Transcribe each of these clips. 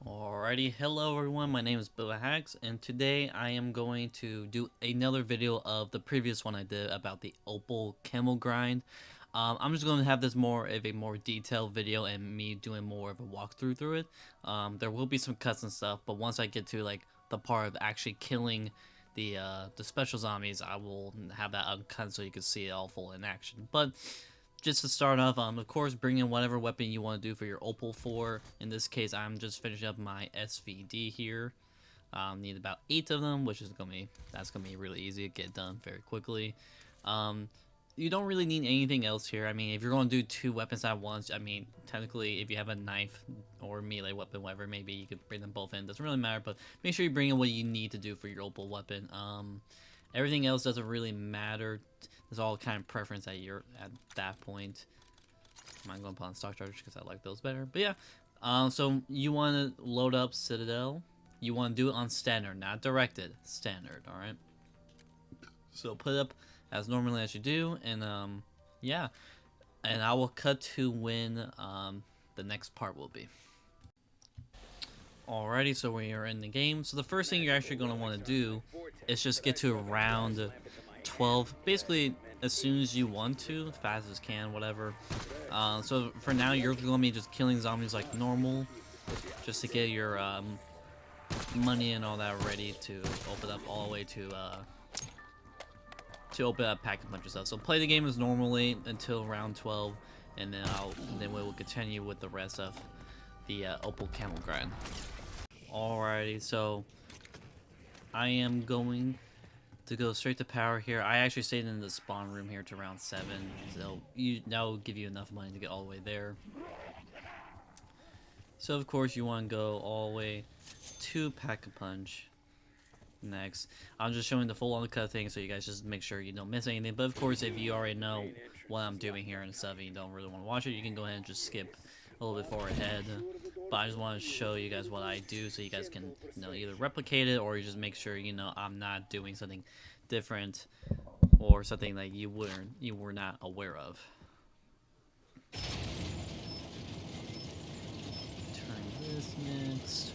Alrighty, hello everyone, my name is Bill Hacks, and today I am going to do another video of the previous one I did about the Opal camo grind. I'm just going to have this more of a more detailed video and me doing more of a walkthrough through it. There will be some cuts and stuff, but once I get to like the part of actually killing the special zombies, I will have that uncut so you can see it all full in action. But just to start off, of course, bring in whatever weapon you want to do for your Opal 4. In this case, I'm just finishing up my SVD here. Need about 8 of them, which is that's gonna be really easy to get done very quickly. You don't really need anything else here. I mean, if you're going to do 2 weapons at once, I mean, technically, if you have a knife or melee weapon, whatever, maybe you could bring them both in. Doesn't really matter, but make sure you bring in what you need to do for your Opal weapon. Everything else doesn't really matter. It's all kind of preference at that point. I'm going to put on stock chargers because I like those better. But yeah, so you want to load up Citadel. You want to do it on standard, not directed. Standard, all right. So put it up as normally as you do, and yeah, and I will cut to when the next part will be. Alrighty, so we are in the game. So the first thing you're actually going to want to do is just get to around 12, basically as soon as you want to, as fast as can, whatever. So for now, you're going to be just killing zombies like normal, just to get your money and all that ready to open up all the way to open up pack a bunch of stuff. So play the game as normally until round 12, and then we will continue with the rest of the Opal camo grind. Alrighty, so I am going to go straight to power here. I actually stayed in the spawn room here to round 7, so that will give you enough money to get all the way there. So of course you want to go all the way to Pack-a-Punch next. I'm just showing the full uncut thing so you guys just make sure you don't miss anything. But of course, if you already know what I'm doing here and stuff and you don't really want to watch it, you can go ahead and just skip a little bit forward ahead. But I just want to show you guys what I do so you guys can, either replicate it or you just make sure, I'm not doing something different or something that you were not aware of. Turn this next.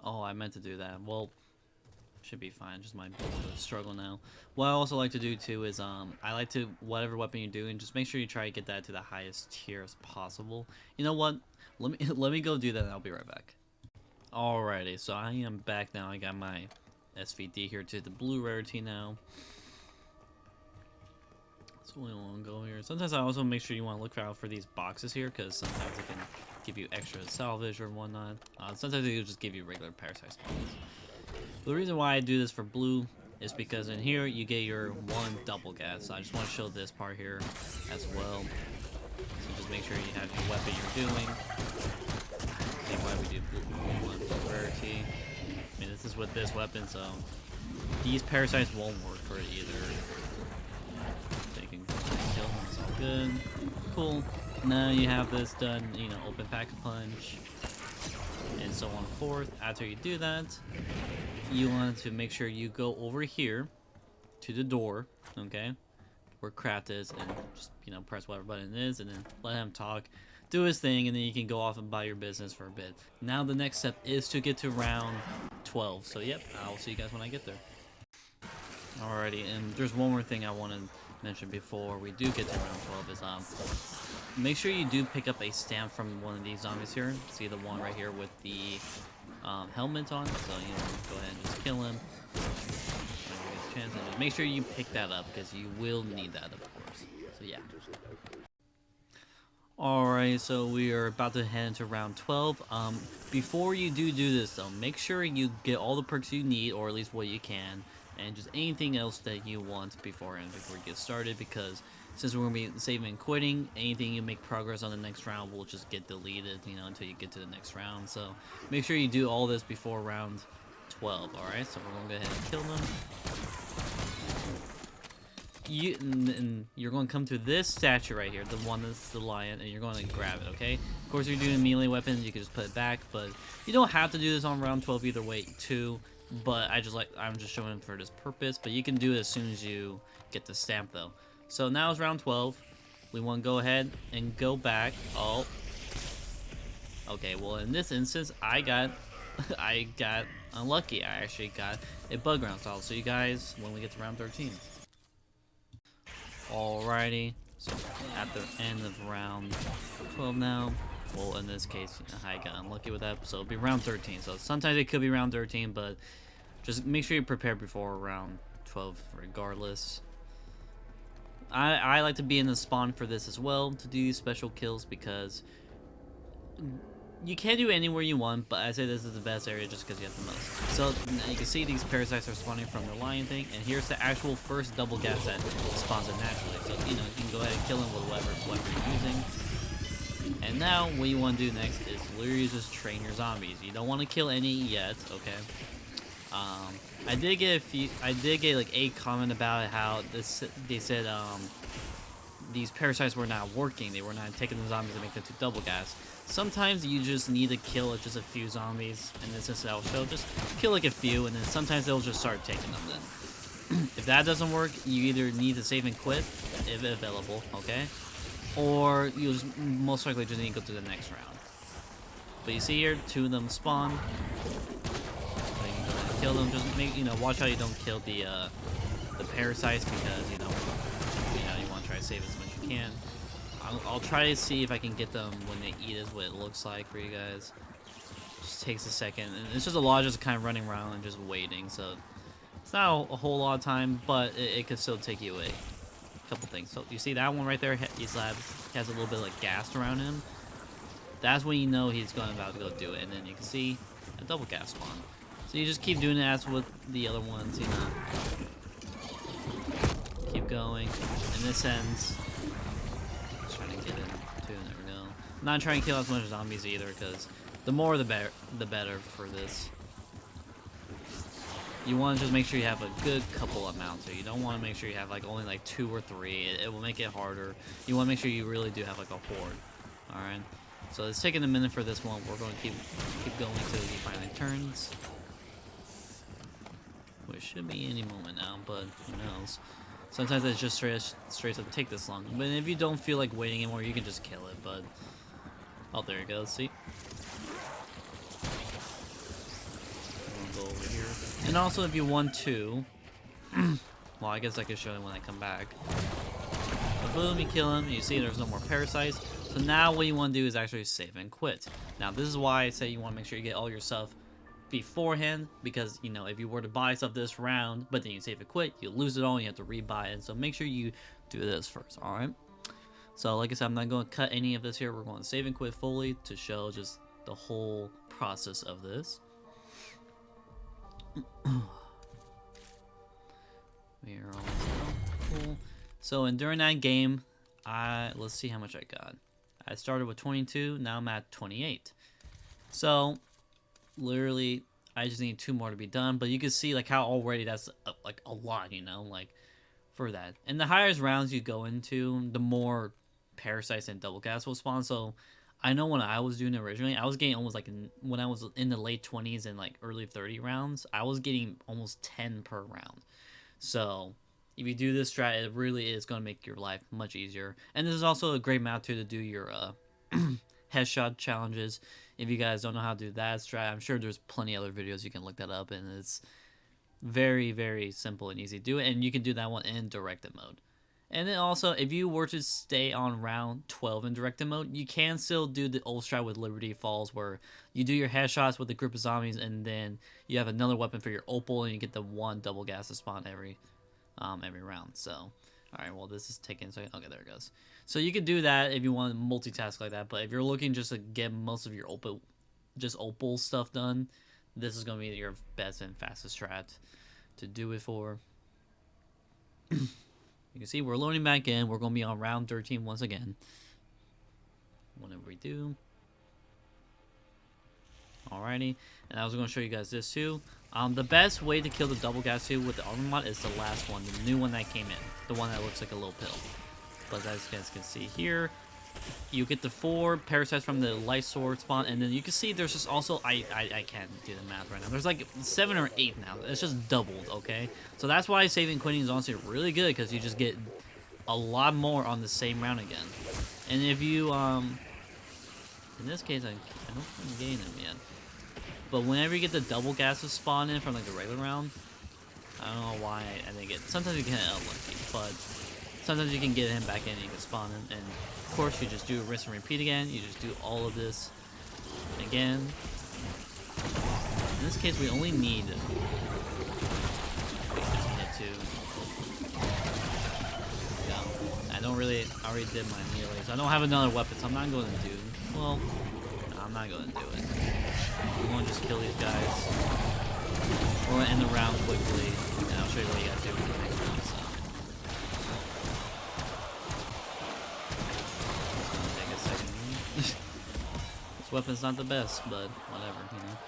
Oh, I meant to do that. Well, should be fine. Just might be a little bit of a struggle now. What I also like to do too is I like to, whatever weapon you're doing, just make sure you try to get that to the highest tier as possible. You know what? Let me go do that and I'll be right back. Alrighty, so I am back now. I got my SVD here to the blue rarity now. So we want to go here. Sometimes I also make sure you want to look out for these boxes here because sometimes it can give you extra salvage or whatnot. Sometimes it'll just give you regular parasite spawns. The reason why I do this for blue is because in here you get your 1 double gas. So I just want to show this part here as well. So just make sure you have your weapon you're doing. Same why we do blue rarity. I mean, this is with this weapon, so these parasites won't work for it either. Kill him, it's all good. Cool. Now you have this done, open Pack-a-Punch, and so on and forth. After you do that, you want to make sure you go over here to the door, okay, where craft is, and just, press whatever button it is, and then let him talk, do his thing, and then you can go off and buy your business for a bit. Now the next step is to get to round 12. So yep, I'll see you guys when I get there. Alrighty, and there's one more thing I want to mention before we do get to round 12 is make sure you do pick up a stamp from one of these zombies here. See the one right here with the helmet on, so go ahead and just kill him. Chance, and just make sure you pick that up because you will need that, of course. So yeah. Alright, so we are about to head into round 12. Before you do this though, make sure you get all the perks you need, or at least what you can, and just anything else that you want before you get started, because since we're going to be saving and quitting, anything you make progress on the next round will just get deleted, until you get to the next round. So make sure you do all this before round 12, alright? So we're going to go ahead and kill them. and you're going to come to this statue right here, the one that's the lion, and you're going to grab it, okay? Of course, if you're doing melee weapons, you can just put it back, but you don't have to do this on round 12 either way, too. But I'm just showing it for this purpose, but you can do it as soon as you get the stamp, though. So now it's round 12. We want to go ahead and go back. Oh. Okay, well, in this instance, I got unlucky. I actually got a bug round style. So you guys, when we get to round 13. Alrighty, so at the end of round 12 now, well, in this case, I got unlucky with that, so it'll be round 13. So sometimes it could be round 13, but just make sure you're prepared before round 12 regardless. I like to be in the spawn for this as well, to do these special kills, because you can do anywhere you want, but I say this is the best area just because you have the most. So you can see these parasites are spawning from the lion thing, and here's the actual first double gas that spawns it naturally. So you can go ahead and kill him with whatever you're using. And now what you want to do next is literally just train your zombies. You don't want to kill any yet, okay? I did get like a comment about how they said these parasites were not working. They were not taking the zombies and make them to double gas. Sometimes you just need to kill just a few zombies, and this is I'll show. Just kill like a few, and then sometimes they'll just start taking them then. If that doesn't work, you either need to save and quit, if available, okay? Or you most likely just need to go to the next round. But you see here, 2 of them spawn. So you can go ahead and kill them. Just make, watch how you don't kill the parasites, because, you want to try to save as much as you can. I'll try to see if I can get them when they eat is what it looks like for you guys. Just takes a second, and it's just a lot of just kind of running around and just waiting, so it's not a whole lot of time, but it could still take you a couple things. So you see that one right there, he has a little bit of like gas around him. That's when you know he's about to go do it, and then you can see a double gas spawn. So you just keep doing that as with the other ones, Keep going, and this ends. Get in too, there we go. I'm not trying to kill as much zombies either, because the more the better for this. You want to just make sure you have a good couple of mounts here. You don't want to make sure you have like only like 2 or 3. It will make it harder. You want to make sure you really do have like a horde. Alright, so it's taking a minute for this one. We're going to keep going until he finally turns, which should be any moment now, but who knows. Sometimes it's just straight up take this long. But if you don't feel like waiting anymore, you can just kill it, but... Oh, there you go, see? We'll go over here. And also, if you want to... well, I guess I can show you when I come back. But boom, you kill him, and you see there's no more parasites. So now what you want to do is actually save and quit. Now, this is why I say you want to make sure you get all your stuff beforehand, because if you were to buy stuff this round but then you save and quit, you lose it all and you have to rebuy it. So make sure you do this first. All right, so like I said, I'm not going to cut any of this here. We're going to save and quit fully to show just the whole process of this. We are almost cool. So and during that game, let's see how much I got. I started with 22, now I'm at 28. So literally I just need 2 more to be done, but you can see like how already that's like a lot, like for that. And the higher rounds you go into, the more parasites and double gas will spawn. So I know when I was doing it originally, I was getting almost like when I was in the late 20s and like early 30 rounds, I was getting almost 10 per round. So if you do this strat, it really is going to make your life much easier. And this is also a great map too to do your headshot challenges. If you guys don't know how to do that strat, I'm sure there's plenty of other videos you can look that up, and it's very, very simple and easy to do it, and you can do that one in directed mode. And then also, if you were to stay on round 12 in directed mode, you can still do the old strat with Liberty Falls, where you do your headshots with a group of zombies, and then you have another weapon for your Opal, and you get the 1 double gas to spawn every round. So alright, well this is taking a second. Okay, there it goes. So you could do that if you want to multitask like that, but if you're looking just to get most of your Opal stuff done, this is going to be your best and fastest strat to do it for. You can see we're loading back in. We're going to be on round 13 once again. Whenever we do. Alrighty, and I was going to show you guys this too. The best way to kill the double gas too with the armor mod is the last one, the new one that came in, the one that looks like a little pill. But as you guys can see here, you get the 4 parasites from the light sword spawn, and then you can see there's just also I can't do the math right now. There's like 7 or 8 now. It's just doubled, okay? So that's why saving quitting is honestly really good, because you just get a lot more on the same round again. And if you in this case I don't think I'm getting them yet. But whenever you get the double gases spawn in from like the regular round, I don't know why I didn't get. Sometimes you can get unlucky, but sometimes you can get him back in and you can spawn him. And of course, you just do rinse and repeat again. You just do all of this again. In this case, we only need. I don't really. I already did my melee, so I don't have another weapon, so I'm not going to do. Well, no, I'm not going to do it. I'm going to just kill these guys. We're going to end the round quickly, and I'll show you what you guys do for the next round. So. Take a second. This weapon's not the best, but whatever, you know.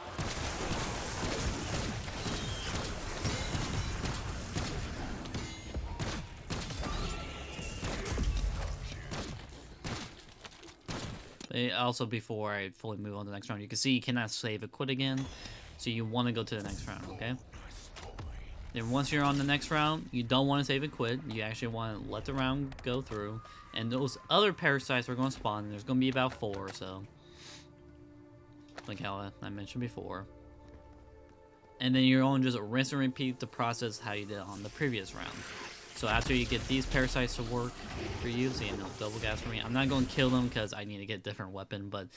Also, before I fully move on to the next round, you can see you cannot save a quit again, so you want to go to the next round, okay? Then once you're on the next round, you don't want to save a quit. You actually want to let the round go through, and those other parasites are going to spawn, and there's going to be about 4 or so, like how I mentioned before. And then you're going to just rinse and repeat the process how you did on the previous round. So after you get these parasites to work for you, so you know, double gas for me. I'm not going to kill them because I need to get a different weapon, but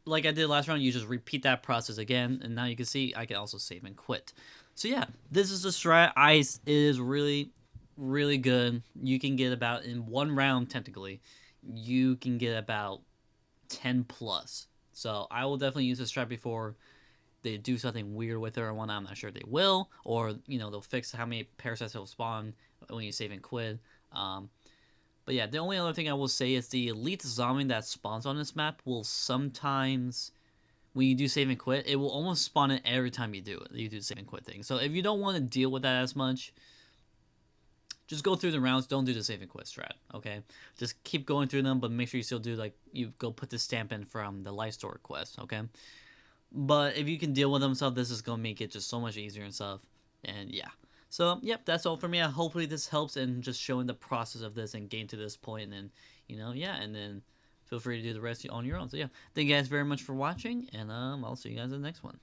like I did last round, you just repeat that process again, and now you can see I can also save and quit. So yeah, this is the strat. Ice is really, really good. You can get about, in one round technically, you can get about 10 plus. So I will definitely use this strat before they do something weird with it or whatnot. I'm not sure they will, or you know, they'll fix how many parasites will spawn when you save and quit. But yeah, the only other thing I will say is the elite zombie that spawns on this map will sometimes, when you do save and quit, it will almost spawn in every time you do it. You do the save and quit thing. So if you don't want to deal with that as much, just go through the rounds. Don't do the save and quit strat, okay? Just keep going through them, but make sure you still do, like, you go put the stamp in from the life store quest, okay? But if you can deal with them stuff, this is going to make it just so much easier and stuff. And yeah. So, yep, that's all for me. Hopefully this helps in just showing the process of this and getting to this point. And then, you know, yeah, and then feel free to do the rest on your own. So, yeah, thank you guys very much for watching. And I'll see you guys in the next one.